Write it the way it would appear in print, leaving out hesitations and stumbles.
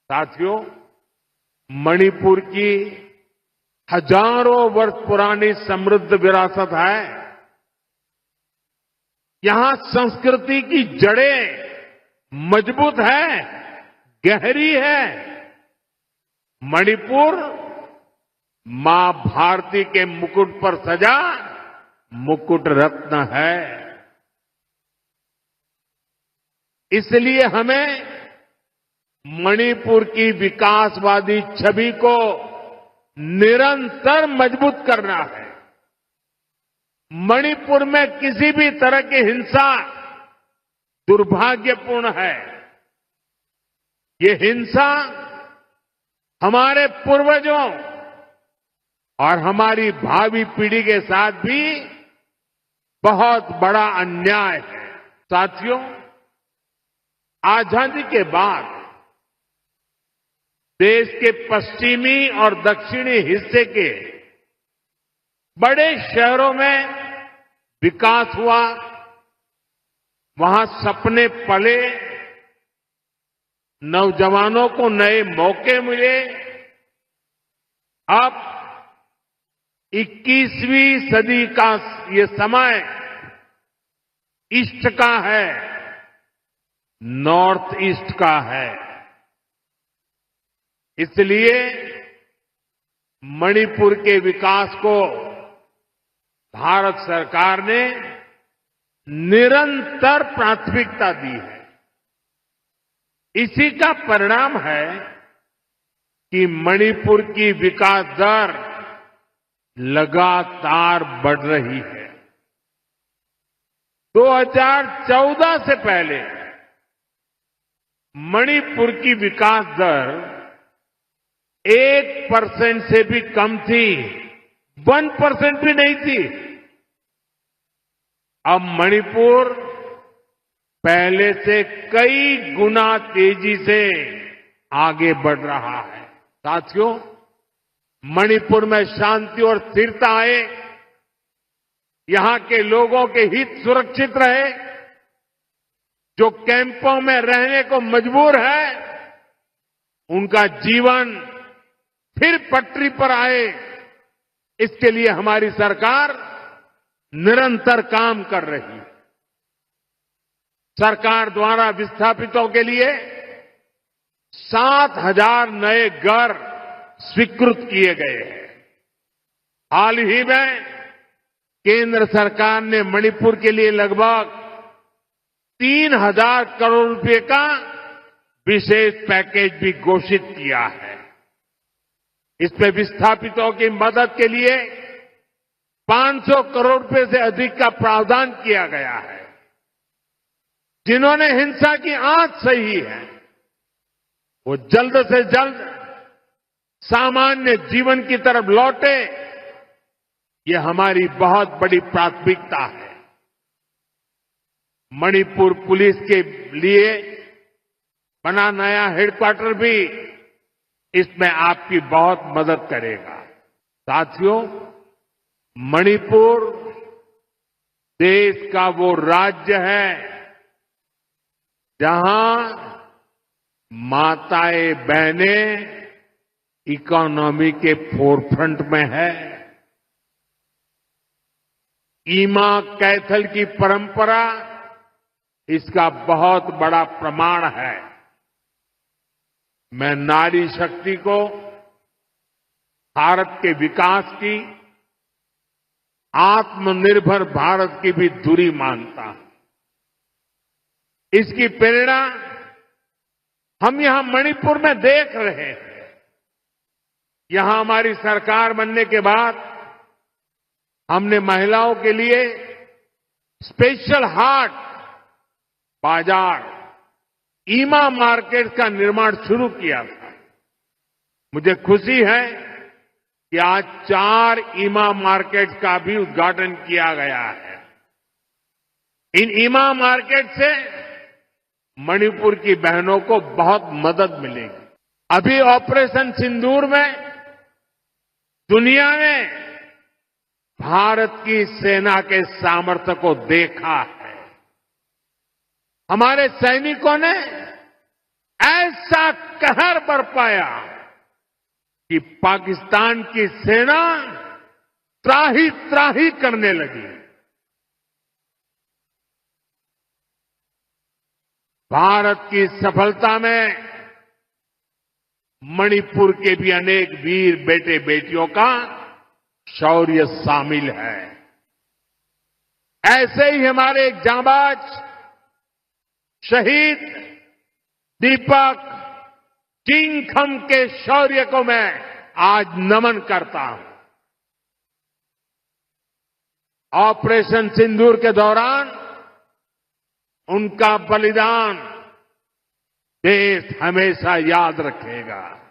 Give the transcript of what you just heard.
साथियों, मणिपुर की हजारों वर्ष पुरानी समृद्ध विरासत है। यहां संस्कृति की जड़ें मजबूत है, गहरी है। मणिपुर मां भारती के मुकुट पर सजा मुकुट रत्न है। इसलिए हमें मणिपुर की विकासवादी छवि को निरंतर मजबूत करना है। मणिपुर में किसी भी तरह की हिंसा दुर्भाग्यपूर्ण है। ये हिंसा हमारे पूर्वजों और हमारी भावी पीढ़ी के साथ भी बहुत बड़ा अन्याय है। साथियों, आजादी के बाद देश के पश्चिमी और दक्षिणी हिस्से के बड़े शहरों में विकास हुआ, वहां सपने पले, नौजवानों को नए मौके मिले। अब 21वीं सदी का ये समय ईस्ट का है, नॉर्थ ईस्ट का है। इसलिए मणिपुर के विकास को भारत सरकार ने निरंतर प्राथमिकता दी है। इसी का परिणाम है कि मणिपुर की विकास दर लगातार बढ़ रही है। 2014 से पहले मणिपुर की विकास दर 1% से भी कम थी, 1% भी नहीं थी। अब मणिपुर पहले से कई गुना तेजी से आगे बढ़ रहा है। साथियों, मणिपुर में शांति और स्थिरता आए, यहां के लोगों के हित सुरक्षित रहे, जो कैंपों में रहने को मजबूर है, उनका जीवन फिर पटरी पर आए, इसके लिए हमारी सरकार निरंतर काम कर रही है। सरकार द्वारा विस्थापितों के लिए 7,000 नए घर स्वीकृत किए गए हैं। हाल ही में केंद्र सरकार ने मणिपुर के लिए लगभग 3,000 करोड़ रुपए का विशेष पैकेज भी घोषित किया है। इसमें विस्थापितों की मदद के लिए 500 करोड़ रुपए से अधिक का प्रावधान किया गया है। जिन्होंने हिंसा की आंच सही है, वो जल्द से जल्द सामान्य जीवन की तरफ लौटे, ये हमारी बहुत बड़ी प्राथमिकता है। मणिपुर पुलिस के लिए बना नया हेडक्वार्टर भी इसमें आपकी बहुत मदद करेगा। साथियों, मणिपुर देश का वो राज्य है जहां माताएं बहनें इकोनॉमी के फोरफ्रंट में है। ईमा कैथल की परंपरा इसका बहुत बड़ा प्रमाण है। मैं नारी शक्ति को भारत के विकास की, आत्मनिर्भर भारत की भी धुरी मानता हूं। इसकी प्रेरणा हम यहां मणिपुर में देख रहे हैं। यहां हमारी सरकार बनने के बाद हमने महिलाओं के लिए स्पेशल हाट बाजार, ईमा मार्केट का निर्माण शुरू किया था। मुझे खुशी है कि आज 4 ईमा मार्केट का भी उद्घाटन किया गया है। इन ईमा मार्केट से मणिपुर की बहनों को बहुत मदद मिलेगी। अभी ऑपरेशन सिंदूर में दुनिया ने भारत की सेना के सामर्थ्य को देखा है। हमारे सैनिकों ने ऐसा कहर बरपाया कि पाकिस्तान की सेना त्राही त्राही करने लगी। भारत की सफलता में मणिपुर के भी अनेक वीर बेटे बेटियों का शौर्य शामिल है। ऐसे ही हमारे एक जांबाज शहीद दीपक किंगखम के शौर्य को मैं आज नमन करता हूं। ऑपरेशन सिंदूर के दौरान उनका बलिदान देश हमेशा याद रखेगा।